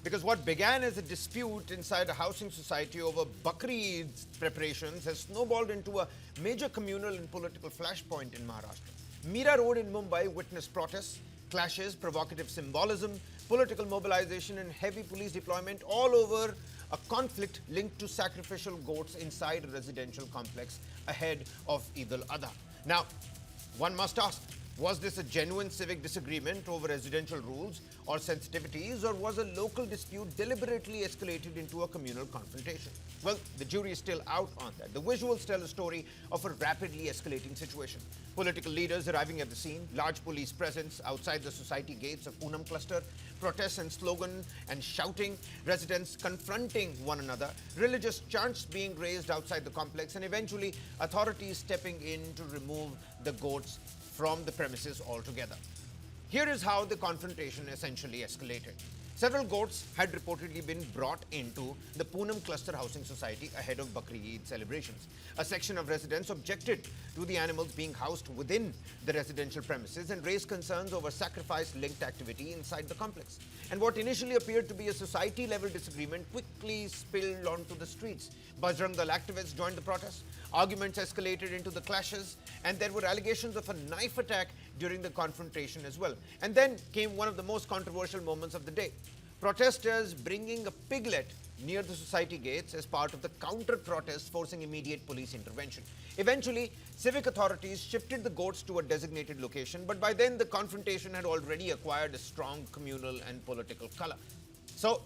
Because what began as a dispute inside a housing society over Bakrid's preparations has snowballed into a major communal and political flashpoint in Maharashtra. Mira Road in Mumbai witnessed protests, clashes, provocative symbolism, political mobilization and heavy police deployment all over a conflict linked to sacrificial goats inside a residential complex ahead of Eid al-Adha. Now, one must ask, was this a genuine civic disagreement over residential rules or sensitivities, or was a local dispute deliberately escalated into a communal confrontation? Well, the jury is still out on that. The visuals tell a story of a rapidly escalating situation. Political leaders arriving at the scene, large police presence outside the society gates of Poonam cluster, protests and slogan and shouting, residents confronting one another, religious chants being raised outside the complex, and eventually authorities stepping in to remove the goats from the premises altogether. Here is how the confrontation essentially escalated. Several goats had reportedly been brought into the Poonam Cluster Housing Society ahead of Bakrid celebrations. A section of residents objected to the animals being housed within the residential premises and raised concerns over sacrifice-linked activity inside the complex. And what initially appeared to be a society-level disagreement quickly spilled onto the streets. Bajrang Dal activists joined the protest. Arguments escalated into the clashes, and there were allegations of a knife attack during the confrontation as well. And then came one of the most controversial moments of the day. Protesters bringing a piglet near the society gates as part of the counter-protest, forcing immediate police intervention. Eventually, civic authorities shifted the goats to a designated location, but by then the confrontation had already acquired a strong communal and political color. So,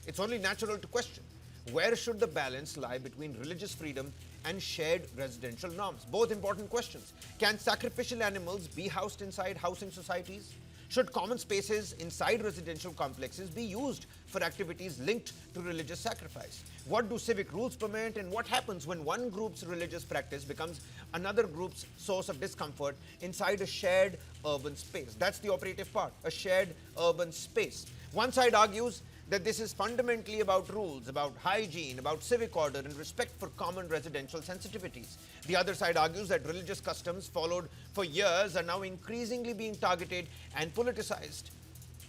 it's only natural to question, where should the balance lie between religious freedom and shared residential norms? Both important questions. Can sacrificial animals be housed inside housing societies? Should common spaces inside residential complexes be used for activities linked to religious sacrifice? What do civic rules permit, and what happens when one group's religious practice becomes another group's source of discomfort inside a shared urban space? That's the operative part, a shared urban space. One side argues that this is fundamentally about rules, about hygiene, about civic order and respect for common residential sensitivities. The other side argues that religious customs followed for years are now increasingly being targeted and politicized.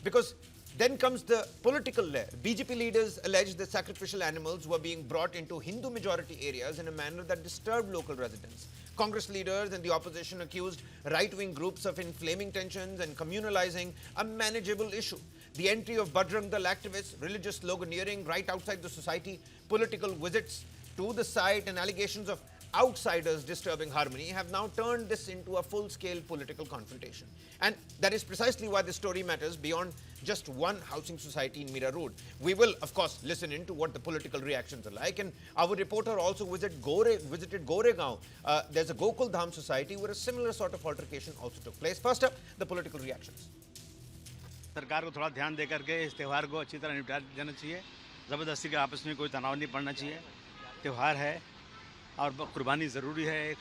Because then comes the political layer. BJP leaders allege that sacrificial animals were being brought into Hindu-majority areas in a manner that disturbed local residents. Congress leaders and the opposition accused right-wing groups of inflaming tensions and communalizing a manageable issue. The entry of Bajrang Dal activists, religious sloganeering right outside the society, political visits to the site and allegations of outsiders disturbing harmony have now turned this into a full-scale political confrontation. And that is precisely why this story matters beyond just one housing society in Mira Road. We will, of course, listen in to what the political reactions are like. And our reporter also visited Goregaon. There's a Gokul Dham society where a similar sort of altercation also took place. First up, the political reactions. सरकार को थोड़ा ध्यान दे करके इस त्यौहार को अच्छी तरह निपटा देना चाहिए। ज़बरदस्ती के आपस में कोई तनाव नहीं पड़ना चाहिए। त्यौहार है और कुर्बानी ज़रूरी है। एक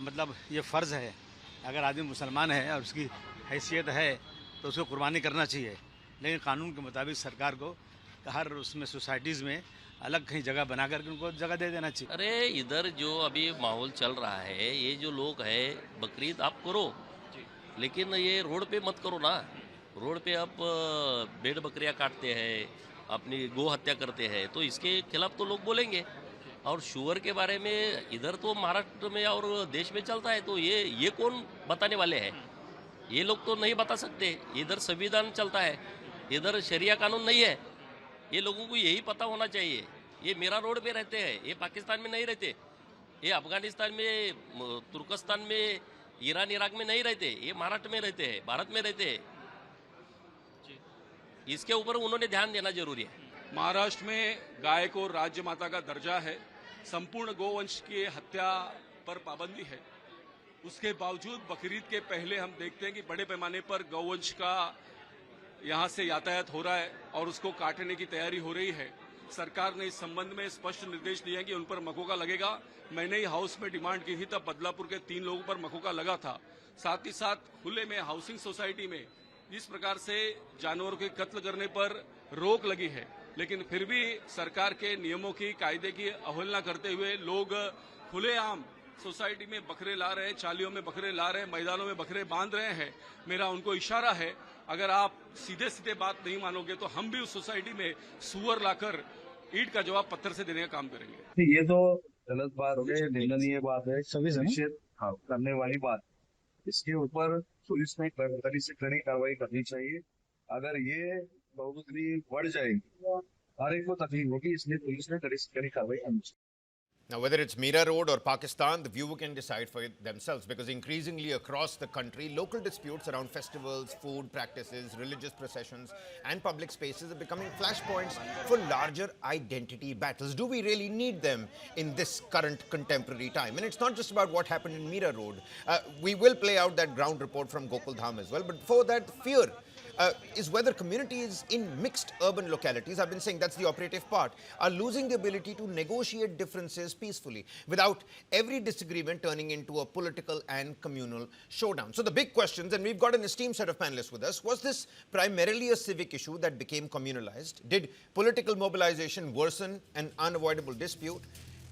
मतलब ये फ़र्ज़ है, अगर आदमी मुसलमान है और उसकी हैसियत है तो उसको कुर्बानी करना चाहिए। लेकिन कानून के मुताबिक सरकार को हर उसमें सोसाइटीज़ में अलग कहीं जगह बना करके उनको जगह दे देना चाहिए। अरे इधर जो अभी माहौल चल रहा है, ये जो लोग है बकरीद आप करो, लेकिन ये रोड पे मत करो ना। रोड पे आप भेड़ बकरियां काटते हैं, अपनी गो हत्या करते हैं, तो इसके खिलाफ तो लोग बोलेंगे। और शुगर के बारे में इधर तो महाराष्ट्र में और देश में चलता है, तो ये कौन बताने वाले हैं? ये लोग तो नहीं बता सकते। इधर संविधान चलता है, इधर शरिया कानून नहीं है। ये लोगों को यही पता होना चाहिए। ये मेरा रोड पे रहते हैं, ये पाकिस्तान में नहीं रहते, ये अफगानिस्तान में, तुर्कस्तान में, ईरान इराक में नहीं रहते, ये महाराष्ट्र में रहते हैं, भारत में रहते हैं। इसके ऊपर उन्होंने ध्यान देना जरूरी है। महाराष्ट्र में गाय को राज्य माता का दर्जा है, संपूर्ण गोवंश की हत्या पर पाबंदी है। उसके बावजूद बकरीद के पहले हम देखते हैं कि बड़े पैमाने पर गौवंश का यहां से यातायात हो रहा है और उसको काटने की तैयारी हो रही है। सरकार ने इस संबंध में स्पष्ट निर्देश दिए हैं कि उन पर मकोका लगेगा। मैंने ही हाउस में डिमांड की थी, तब बदलापुर के 3 लोगों पर मकोका लगा था। साथ ही साथ खुले में हाउसिंग सोसाइटी में इस प्रकार से जानवरों के कत्ल करने पर रोक लगी है, लेकिन फिर भी सरकार के नियमों की, कायदे की अवहेलना करते हुए लोग खुलेआम सोसाइटी में बकरे ला रहे हैं, चालियों में बकरे ला रहे हैं, मैदानों में बकरे बांध रहे हैं। मेरा उनको इशारा है, अगर आप सीधे सीधे बात नहीं मानोगे तो हम भी उस सोसाइटी में सुअर लाकर ईंट का जवाब पत्थर से देने का काम करेंगे। ये तो गलत बात है, निंदनीय बात है, सभी निषेध करने वाली बात। इसके ऊपर पुलिस ने कड़ी से कड़ी कार्रवाई करनी चाहिए। अगर ये बढ़ोतरी बढ़ जाएगी, हर एक को तकलीफ होगी, इसलिए पुलिस ने कड़ी से कड़ी कार्रवाई करनी चाहिए। Now, whether it's Mira Road or Pakistan, the viewer can decide for themselves, because increasingly across the country, local disputes around festivals, food practices, religious processions, and public spaces are becoming flashpoints for larger identity battles. Do we really need them in this current contemporary time? And it's not just about what happened in Mira Road. We will play out that ground report from Gokul Dham as well, but before that, fear is whether communities in mixed urban localities, I've been saying that's the operative part, are losing the ability to negotiate differences peacefully without every disagreement turning into a political and communal showdown. So the big questions, and we've got an esteemed set of panelists with us, was this primarily a civic issue that became communalized? Did political mobilization worsen an unavoidable dispute?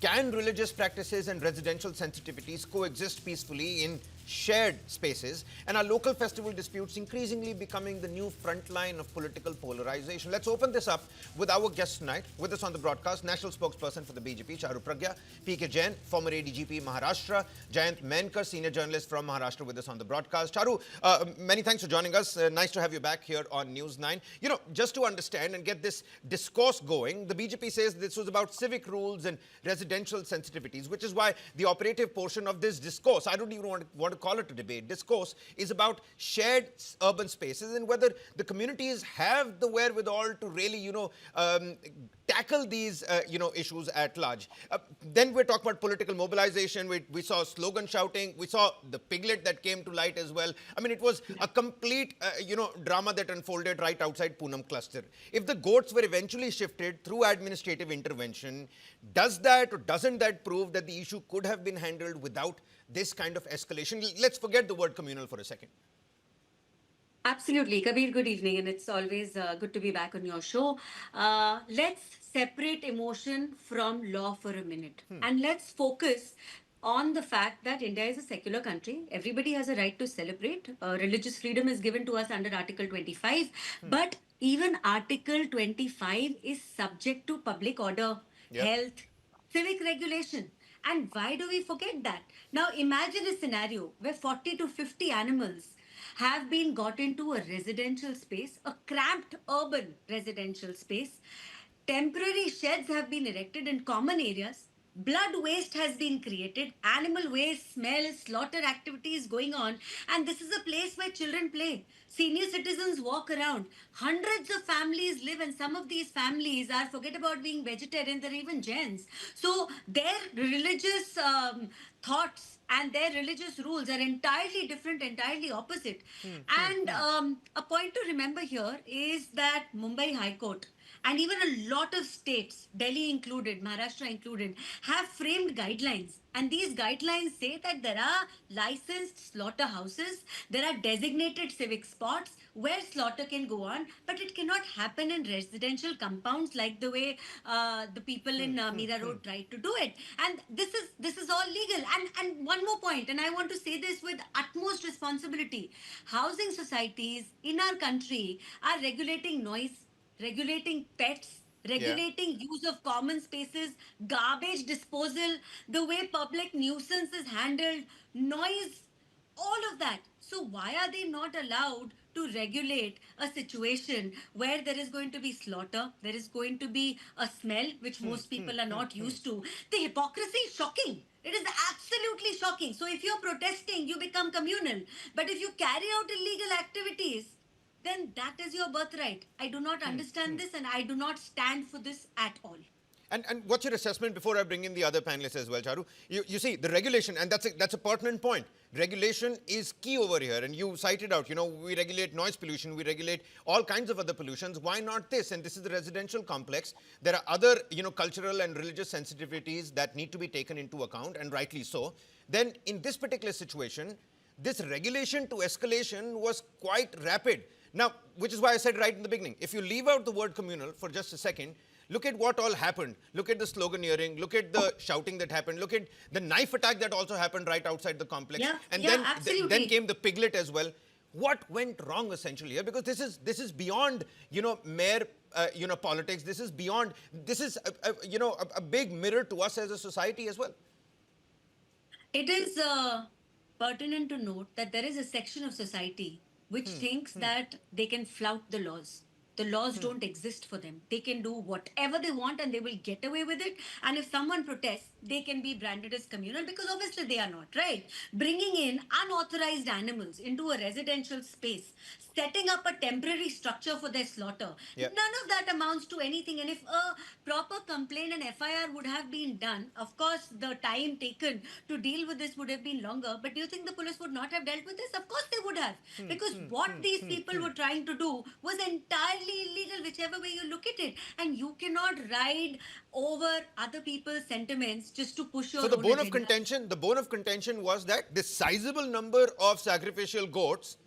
Can religious practices and residential sensitivities coexist peacefully in shared spaces? And are local festival disputes increasingly becoming the new front line of political polarization? Let's open this up with our guest tonight. With us on the broadcast, national spokesperson for the BJP, Charu Pragya, P.K. Jain, former ADGP Maharashtra, Jayant Menkar, senior journalist from Maharashtra, with us on the broadcast. Charu, many thanks for joining us. Nice to have you back here on News 9. You know, just to understand and get this discourse going, the BJP says this was about civic rules and residential sensitivities, which is why the operative portion of this discourse, I don't even want to call it a debate, discourse is about shared urban spaces and whether the communities have the wherewithal to really, tackle these, issues at large. Then we talk about political mobilization. We saw slogan shouting. We saw the piglet that came to light as well. I mean, it was a complete, drama that unfolded right outside Poonam cluster. If the goats were eventually shifted through administrative intervention, does that or doesn't that prove that the issue could have been handled without this kind of escalation? Let's forget the word communal for a second. Absolutely. Kabir, good evening, and it's always good to be back on your show. Let's separate emotion from law for a minute, and let's focus on the fact that India is a secular country. Everybody has a right to celebrate. Religious freedom is given to us under Article 25, but even Article 25 is subject to public order, health, civic regulation. And why do we forget that? Now imagine a scenario where 40 to 50 animals have been got into a residential space, a cramped urban residential space. Temporary sheds have been erected in common areas. Blood waste has been created, animal waste, smell, slaughter activities going on, and this is a place where children play. Senior citizens walk around. Hundreds of families live, and some of these families are, forget about being vegetarian, they're even Jains. So their religious thoughts and their religious rules are entirely different, entirely opposite. And a point to remember here is that Mumbai High Court and even a lot of states, Delhi included, Maharashtra included, have framed guidelines. And these guidelines say that there are licensed slaughterhouses, there are designated civic spots where slaughter can go on, but it cannot happen in residential compounds like the way the people in Mira Road tried to do it. And this is all legal. And one more point, and I want to say this with utmost responsibility. Housing societies in our country are regulating noise, regulating pets, regulating use of common spaces, garbage disposal, the way public nuisance is handled, noise, all of that. So why are they not allowed to regulate a situation where there is going to be slaughter, there is going to be a smell which most people are not used to? The hypocrisy is shocking. It is absolutely shocking. So if you're protesting, you become communal. But if you carry out illegal activities, then that is your birthright. I do not understand this, and I do not stand for this at all. And what's your assessment before I bring in the other panelists as well, Charu? You see, the regulation, and that's a pertinent point. Regulation is key over here, and you cited out, we regulate noise pollution, we regulate all kinds of other pollutions. Why not this? And this is the residential complex. There are other, cultural and religious sensitivities that need to be taken into account, and rightly so. Then in this particular situation, this regulation to escalation was quite rapid. Now, which is why I said right in the beginning, if you leave out the word communal for just a second, look at what all happened. Look at the sloganeering, look at the shouting that happened, look at the knife attack that also happened right outside the complex. And then came the piglet as well. What went wrong essentially here? Because this is beyond, mere, politics. This is beyond, this is, a big mirror to us as a society as well. It is pertinent to note that there is a section of society which thinks that they can flout the laws. The laws don't exist for them. They can do whatever they want and they will get away with it. And if someone protests, they can be branded as communal because obviously they are not, right? Bringing in unauthorized animals into a residential space, setting up a temporary structure for their slaughter. Yeah. None of that amounts to anything. And if a proper complaint and FIR would have been done, of course, the time taken to deal with this would have been longer. But do you think the police would not have dealt with this? Of course they would have. Because what these people were trying to do was entirely illegal, whichever way you look at it. And you cannot ride over other people's sentiments just to push your So the own bone of agenda. contention was that this sizable number of sacrificial goats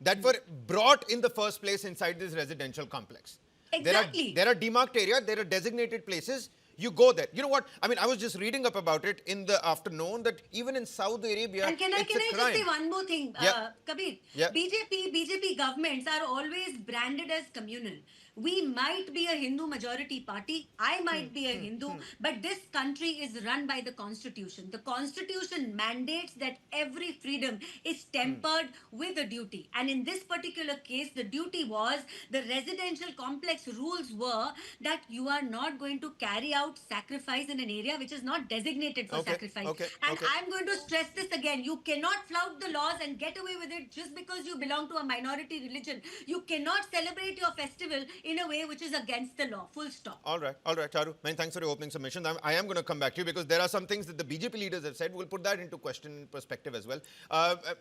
that were brought in the first place inside this residential complex. Exactly. There are demarked areas, there are designated places. You go there. You know what? I mean, I was just reading up about it in the afternoon that even in Saudi Arabia, And can I just say one more thing, Yeah. Kabir? Yeah. BJP governments are always branded as communal. We might be a Hindu majority party. I might be a Hindu, but this country is run by the Constitution. The Constitution mandates that every freedom is tempered with a duty. And in this particular case, the duty was the residential complex rules were that you are not going to carry out sacrifice in an area which is not designated for Okay, sacrifice. okay, And okay. I'm going to stress this again. You cannot flout the laws and get away with it just because you belong to a minority religion. You cannot celebrate your festival in a way which is against the law. Full stop. All right, Charu. Many thanks for your opening submission. I am going to come back to you because there are some things that the BJP leaders have said. We'll put that into question and perspective as well.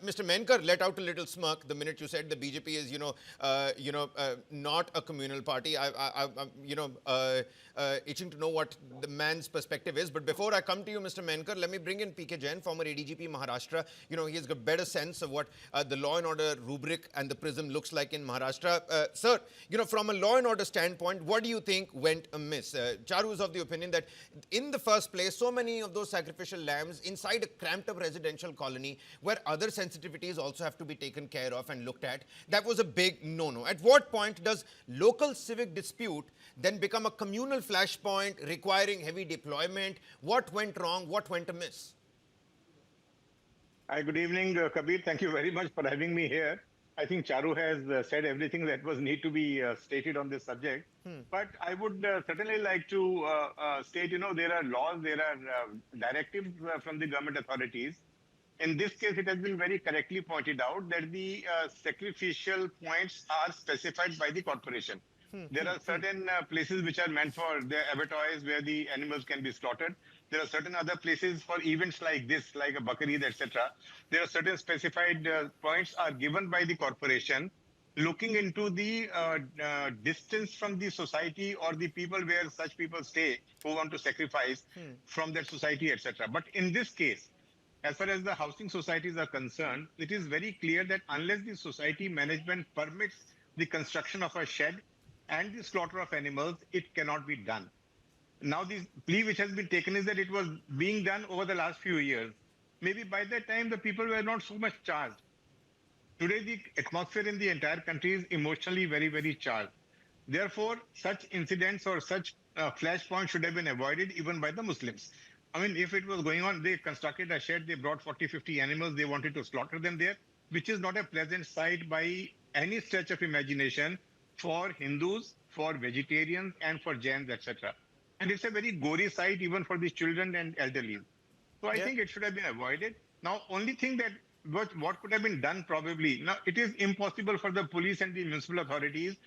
Mr. Menkar let out a little smirk the minute you said the BJP is, not a communal party. I'm itching to know what the man's perspective is. But before I come to you, Mr. Menkar, let me bring in PK Jain, former ADGP Maharashtra. He has got better sense of what the law and order rubric and the prism looks like in Maharashtra. Sir, from a law and order standpoint, what do you think went amiss? Charu is of the opinion that in the first place, so many of those sacrificial lambs inside a cramped up residential colony where other sensitivities also have to be taken care of and looked at, that was a big no-no. At what point does local civic dispute then become a communal flashpoint requiring heavy deployment? What went wrong? What went amiss? Hi, good evening, Kabir. Thank you very much for having me here. I think Charu has said everything that was need to be stated on this subject. But I would certainly like to state, there are laws, there are directives from the government authorities. In this case, it has been very correctly pointed out that the sacrificial points are specified by the corporation. There are certain places which are meant for the abattoirs where the animals can be slaughtered. There are certain other places for events like this, like a Bakrid, etc. There are certain specified points are given by the corporation, looking into the distance from the society or the people where such people stay who want to sacrifice from that society, etc. But in this case, as far as the housing societies are concerned, it is very clear that unless the society management permits the construction of a shed and the slaughter of animals, it cannot be done. Now, the plea which has been taken is that it was being done over the last few years. Maybe by that time, the people were not so much charged. Today, the atmosphere in the entire country is emotionally very, very charged. Therefore, such incidents or such flashpoints should have been avoided even by the Muslims. I mean, if it was going on, they constructed a shed, they brought 40, 50 animals, they wanted to slaughter them there, which is not a pleasant sight by any stretch of imagination for Hindus, for vegetarians, and for Jains, etc. And it's a very gory sight even for the children and elderly. So I think it should have been avoided. Now, only thing that what could have been done probably, now it is impossible for the police and the municipal authorities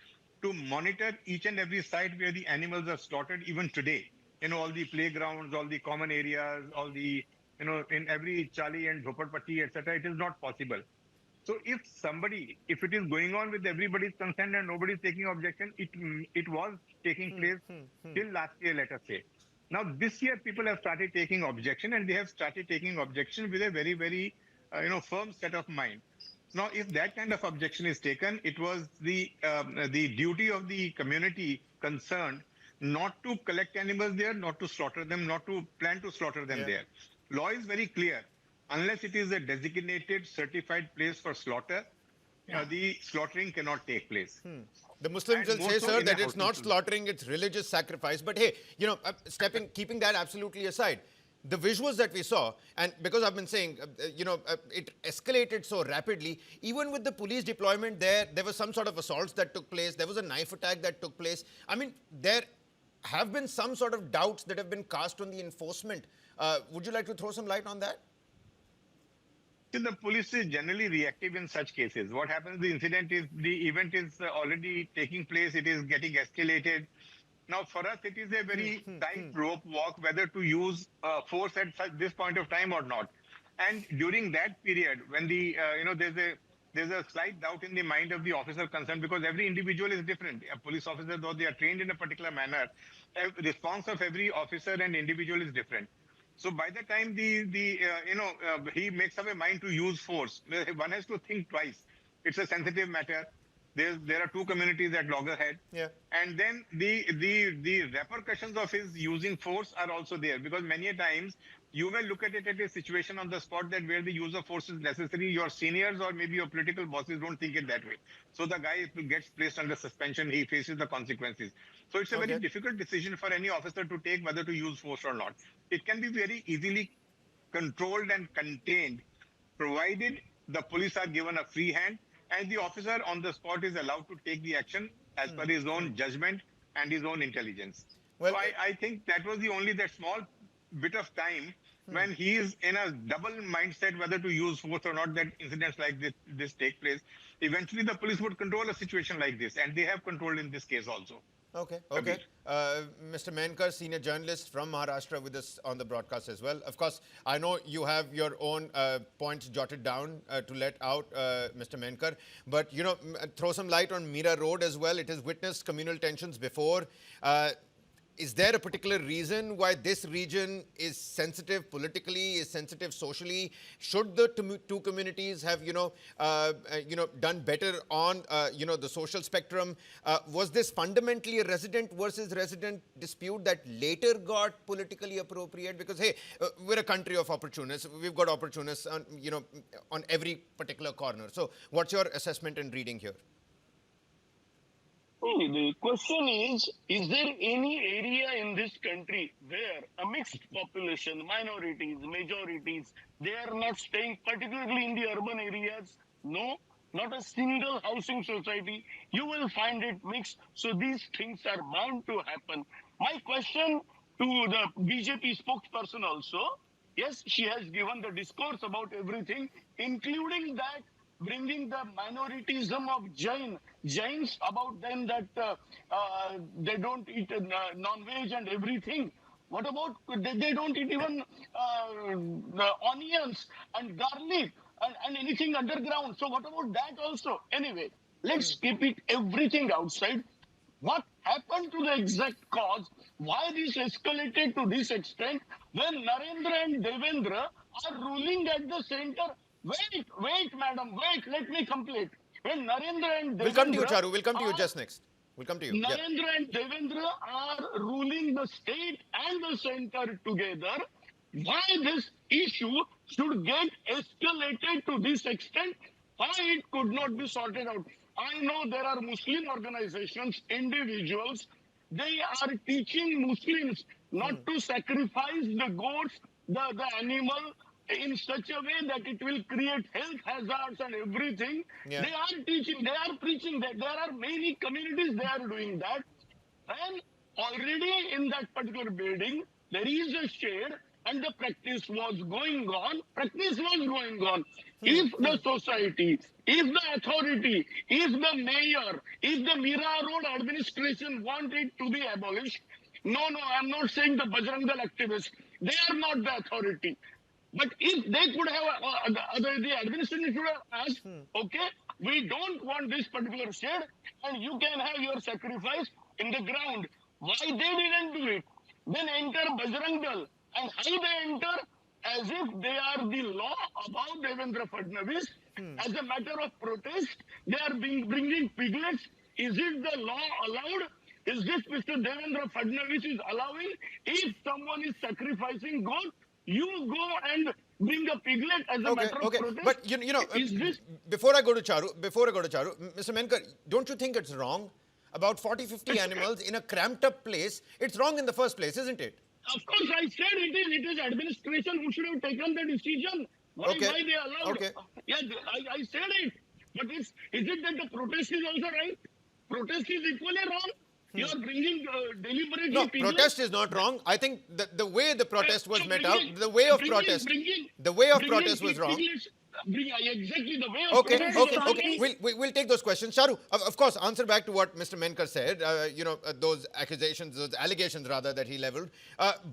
to monitor each and every site where the animals are slaughtered even today. All the playgrounds, all the common areas, all the, in every chali and jhopparpatti, etc. It is not possible. So if it is going on with everybody's consent and nobody's taking objection, it was taking place till last year, let us say. Now, this year, people have started taking objection, and they have started taking objection with a very, very, firm set of mind. Now, if that kind of objection is taken, it was the duty of the community concerned not to collect animals there, not to slaughter them, not to plan to slaughter them there. Law is very clear. Unless it is a designated certified place for slaughter, the slaughtering cannot take place. The Muslims And will more say, so sir, in a that it's housing not society. slaughtering, it's religious sacrifice. But hey, keeping that absolutely aside, the visuals that we saw, and because I've been saying, it escalated so rapidly, even with the police deployment there were some sort of assaults that took place, there was a knife attack that took place. I mean, there have been some sort of doubts that have been cast on the enforcement. Would you like to throw some light on that? The police is generally reactive in such cases. What happens, the event is already taking place, it is getting escalated. Now, for us, it is a very tight-rope walk whether to use force at this point of time or not. And during that period, when there's a slight doubt in the mind of the officer concerned, because every individual is different. A police officer, though they are trained in a particular manner, response of every officer and individual is different. So by the time he makes up a mind to use force, one has to think twice. It's a sensitive matter. There are two communities at loggerhead. Yeah. And then the repercussions of his using force are also there, because many a times you may look at it at a situation on the spot that where the use of force is necessary, your seniors or maybe your political bosses don't think it that way. So the guy gets placed under suspension, he faces the consequences. So it's a very difficult decision for any officer to take whether to use force or not. It can be very easily controlled and contained, provided the police are given a free hand and the officer on the spot is allowed to take the action as per his own judgment and his own intelligence. Well, so I think that was that small bit of time when he is in a double mindset whether to use force or not, that incidents like this take place. Eventually the police would control a situation like this, and they have controlled in this case also. Okay. Mr. Menkar, senior journalist from Maharashtra, with us on the broadcast as well. Of course, I know you have your own points jotted down to let out, Mr. Menkar. But, throw some light on Mira Road as well. It has witnessed communal tensions before. Is there a particular reason why this region is sensitive politically, is sensitive socially? Should the two communities have, done better on, the social spectrum? Was this fundamentally a resident versus resident dispute that later got politically appropriate? Because, hey, we're a country of opportunists. We've got opportunists on, on every particular corner. So what's your assessment and reading here? The question is there any area in this country where a mixed population, minorities, majorities, they are not staying, particularly in the urban areas? No, not a single housing society. You will find it mixed. So these things are bound to happen. My question to the BJP spokesperson also, yes, she has given the discourse about everything, including that bringing the minoritism of Jains about them that they don't eat non-veg and everything. What about they don't eat even the onions and garlic and anything underground? So what about that also? Anyway, let's keep it everything outside. What happened to the exact cause? Why this escalated to this extent when Narendra and Devendra are ruling at the center? Wait, madam, wait, let me complete. When Narendra and Devendra... We'll come to you, Charu. We'll come to you just next. We'll come to you. Narendra and Devendra are ruling the state and the center together. Why this issue should get escalated to this extent? Why it could not be sorted out? I know there are Muslim organizations, individuals, they are teaching Muslims not to sacrifice the goats, the animal, in such a way that it will create health hazards and everything. Yeah. They are teaching, they are preaching that. There are many communities, they are doing that. And already in that particular building, there is a shade and the practice was going on. If the society, if the authority, if the mayor, if the Mira Road administration want it to be abolished, no, I'm not saying the Bajrang Dal activists, they are not the authority. But if they could have, the administration should have asked, okay, we don't want this particular shade and you can have your sacrifice in the ground. Why they didn't do it? Then enter Bajrang Dal. And how they enter? As if they are the law about Devendra Fadnavis. As a matter of protest, they are bringing piglets. Is it the law allowed? Is this Mr. Devendra Fadnavis is allowing? If someone is sacrificing goat, You go and bring a piglet as a Okay, matter of okay. protest. But you know, Is this before I go to Charu, Mr. Menkar, don't you think it's wrong? About 40, 50 animals in a cramped up place, it's wrong in the first place, isn't it? Of course, I said it is administration who should have taken the decision. Why they allowed? Okay. Yeah, I said it. But is it that the protest is also right? Protest is equally wrong. You are bringing deliberately. No, people. protest is not wrong. I think the way the protest was So met out, the way of protest was wrong. Exactly the way of Okay, protest okay, was okay. wrong. We'll take those questions. Charu, of course, answer back to what Mr. Menkar said, those accusations, those allegations rather that he leveled.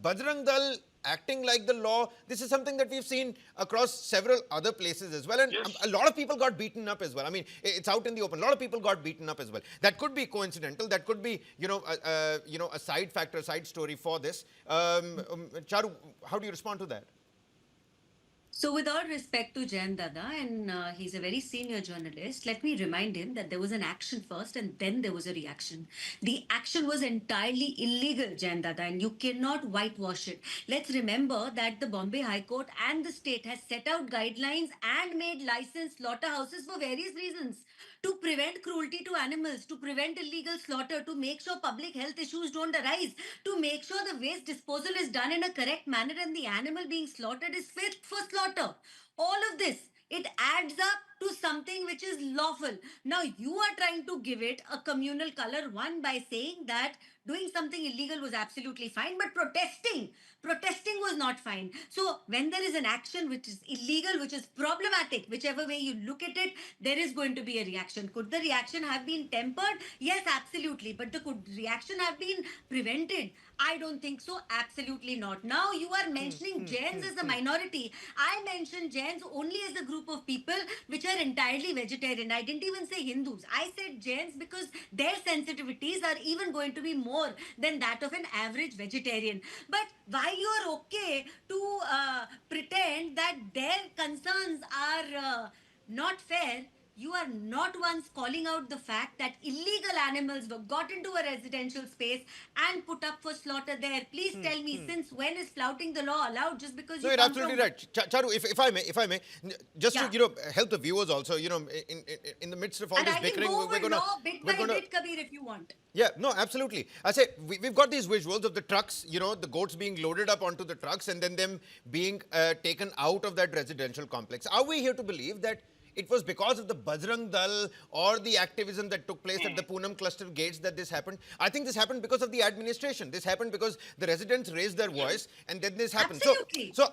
Bajrang Dal acting like the law, this is something that we've seen across several other places as well. And Yes. a lot of people got beaten up as well. I mean, it's out in the open. A lot of people got beaten up as well. That could be coincidental. That could be, a side factor, a side story for this. Charu, how do you respond to that? So, with all respect to Jain Dada, and he's a very senior journalist, let me remind him that there was an action first and then there was a reaction. The action was entirely illegal, Jain Dada, and you cannot whitewash it. Let's remember that the Bombay High Court and the state has set out guidelines and made licensed slaughterhouses for various reasons. To prevent cruelty to animals, to prevent illegal slaughter, to make sure public health issues don't arise, to make sure the waste disposal is done in a correct manner and the animal being slaughtered is fit for slaughter. All of this, it adds up to something which is lawful. Now, you are trying to give it a communal color, one, by saying that doing something illegal was absolutely fine, but protesting was not fine. So when there is an action which is illegal, which is problematic, whichever way you look at it, there is going to be a reaction. Could the reaction have been tempered? Yes, absolutely. But could reaction have been prevented? I don't think so. Absolutely not. Now you are mentioning Jains as a minority. I mentioned Jains only as a group of people which are entirely vegetarian. I didn't even say Hindus. I said Jains because their sensitivities are even going to be more than that of an average vegetarian. But while you are okay to pretend that their concerns are not fair, you are not once calling out the fact that illegal animals were got into a residential space and put up for slaughter there. Please tell me, since when is flouting the law allowed just because No, you you're come absolutely from... right. Charu, if I may, just Yeah. to help the viewers also, in the midst of all And this I can bickering, go over we're gonna law bit by bit, Kabir, if you want. Yeah, no, absolutely. I say we've got these visuals of the trucks, the goats being loaded up onto the trucks and then them being taken out of that residential complex. Are we here to believe that it was because of the Bajrang Dal or the activism that took place at the Poonam cluster gates that this happened? I think this happened because of the administration. This happened because the residents raised their voice and then this happened. Absolutely. So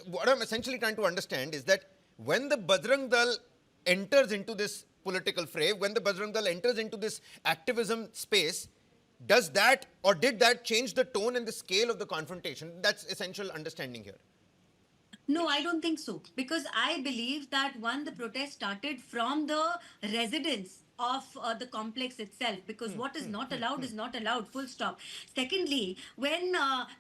what I'm essentially trying to understand is that when the Bajrang Dal enters into this political fray, when the Bajrang Dal enters into this activism space, does that or did that change the tone and the scale of the confrontation? That's essential understanding here. No, I don't think so. Because I believe that one, the protest started from the residents of the complex itself, because what is not allowed, full stop. Secondly, when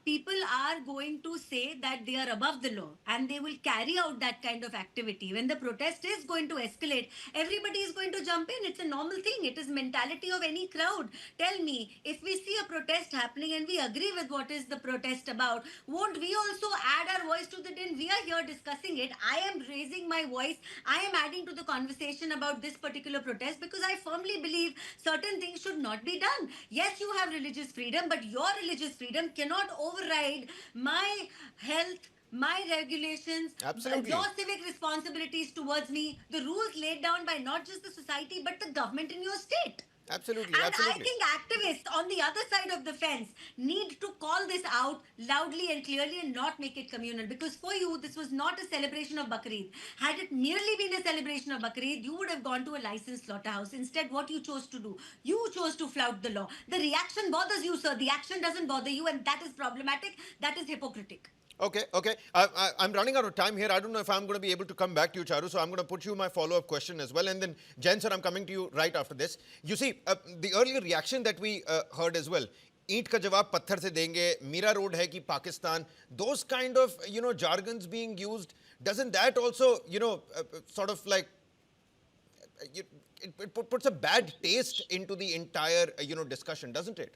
people are going to say that they are above the law and they will carry out that kind of activity, when the protest is going to escalate, everybody is going to jump in. It's a normal thing. It is mentality of any crowd. Tell me, if we see a protest happening and we agree with what is the protest about, won't we also add our voice to the din? We are here discussing it. I am raising my voice. I am adding to the conversation about this particular protest because I firmly believe certain things should not be done. Yes, you have religious freedom, but your religious freedom cannot override my health, my regulations, Absolutely. your civic responsibilities towards me, the rules laid down by not just the society, but the government in your state. Absolutely, And absolutely. I think activists on the other side of the fence need to call this out loudly and clearly and not make it communal. Because for you, this was not a celebration of Bakrid. Had it merely been a celebration of Bakrid, you would have gone to a licensed slaughterhouse. Instead, what you chose to do, you chose to flout the law. The reaction bothers you, sir. The action doesn't bother you, and that is problematic. That is hypocritic. Okay. I'm running out of time here. I don't know if I'm going to be able to come back to you, Charu, so I'm going to put you my follow-up question as well. And then, Jen, sir, I'm coming to you right after this. You see, the earlier reaction that we heard as well, ईंट का जवाब पत्थर से देंगे, Mira Road है कि Pakistan, those kind of, jargons being used, doesn't that also, sort of like, it puts a bad taste into the entire, discussion, doesn't it?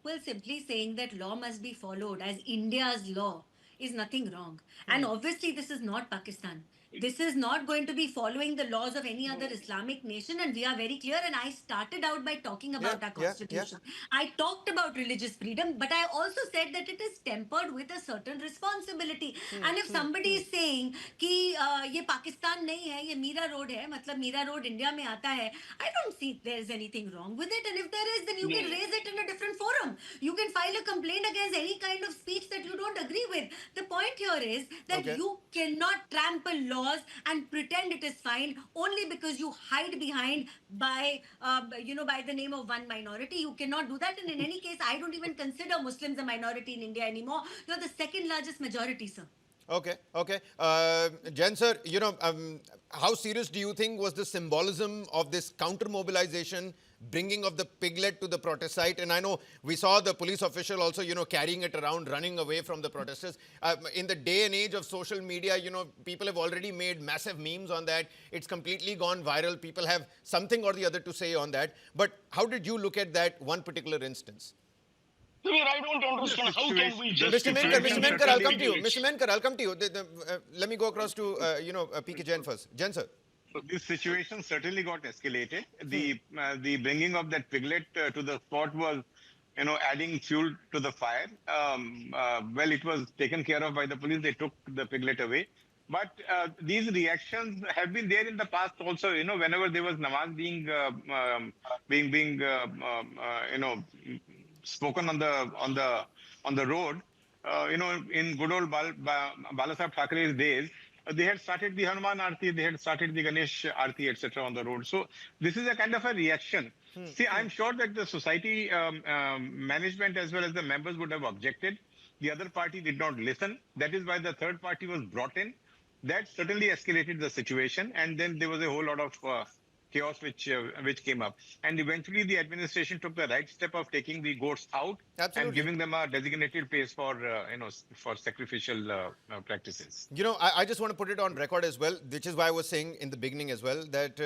Well, simply saying that law must be followed as India's law is nothing wrong. And obviously, this is not Pakistan. This is not going to be following the laws of any other Islamic nation, and we are very clear. And I started out by talking about our constitution. I talked about religious freedom, but I also said that it is tempered with a certain responsibility. And if somebody is saying कि ये पाकिस्तान नहीं है, ये Meera road है, मतलब Meera road India में आता है, I don't see there is anything wrong with it. And if there is, then you can raise it in a different forum. You can file a complaint against any kind of speech that you don't agree with. The point here is that you cannot trample laws and pretend it is fine only because you hide behind by by the name of one minority. You cannot do that. And in any case, I don't even consider Muslims a minority in India anymore. You're the second largest majority, sir. Okay. Jen sir, how serious do you think was the symbolism of this counter mobilization, bringing of the piglet to the protest site? And I know we saw the police official also, carrying it around, running away from the protesters. In the day and age of social media, people have already made massive memes on that. It's completely gone viral. People have something or the other to say on that. But how did you look at that one particular instance? I don't understand. How can we just... Mr. Menkar, I'll come to you. Mr. Menkar, I'll come to you. Let me go across to, PK Jain first. Jen, sir. So this situation certainly got escalated. The bringing of that piglet to the spot was, adding fuel to the fire. Well, it was taken care of by the police. They took the piglet away. But these reactions have been there in the past also. Whenever there was namaz being spoken on the road, in good old Balasaheb Thackeray's days, they had started the Hanuman Aarti, they had started the Ganesh Aarti, etc. on the road. So this is a kind of a reaction. See, I'm sure that the society management as well as the members would have objected. The other party did not listen. That is why the third party was brought in. That certainly escalated the situation, and then there was a whole lot of chaos which came up, and eventually the administration took the right step of taking the goats out and giving them a designated place for sacrificial practices. I just want to put it on record as well, which is why I was saying in the beginning as well that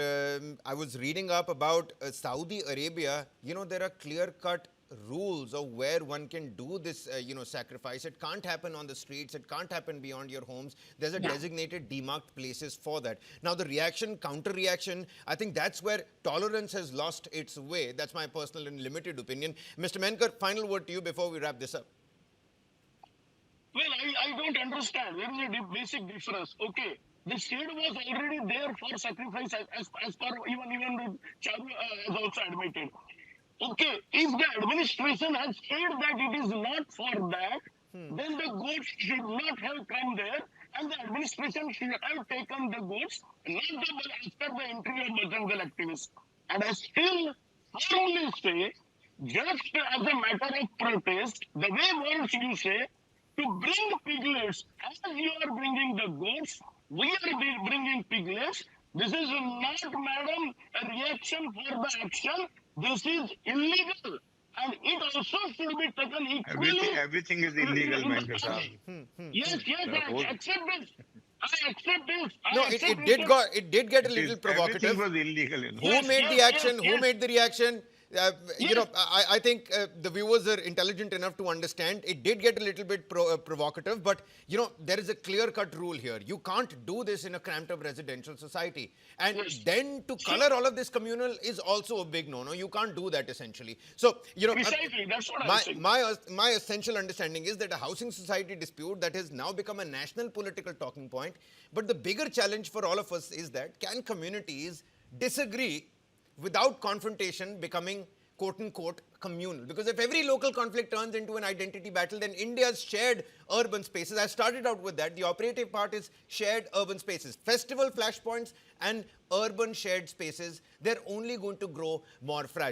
I was reading up about Saudi Arabia. There are clear-cut rules of where one can do this, sacrifice. It can't happen on the streets. It can't happen beyond your homes. There's a designated demarked places for that. Now, the reaction, counter-reaction, I think that's where tolerance has lost its way. That's my personal and limited opinion. Mr. Menkar, final word to you before we wrap this up. Well, I don't understand. There is a basic difference. Okay, the shade was already there for sacrifice as per even Charu has also admitted. Okay, if the administration has said that it is not for that, then the goats should not have come there, and the administration should have taken the goats, not as per the entry of Bajangal activists. And I still firmly say, just as a matter of protest, the way once you say, to bring piglets, as you are bringing the goats, we are bringing piglets. This is not, madam, a reaction for the action. This is illegal, and it also should be taken equally. Everything is illegal, Menkar Sahab. Yes, I accept this. I accept this. No, it did get a little provocative. Everything was illegal. Who made the action? Who made the reaction? I think the viewers are intelligent enough to understand. It did get a little bit provocative, but, there is a clear-cut rule here. You can't do this in a cramped-up residential society. And then to color all of this communal is also a big no-no. You can't do that, essentially. So, Precisely, that's what I'm saying. My essential understanding is that a housing society dispute that has now become a national political talking point. But the bigger challenge for all of us is that can communities disagree without confrontation becoming quote-unquote communal? Because if every local conflict turns into an identity battle, then India's shared urban spaces, I started out with that, the operative part is shared urban spaces. Festival flashpoints and urban shared spaces, they're only going to grow more fragile.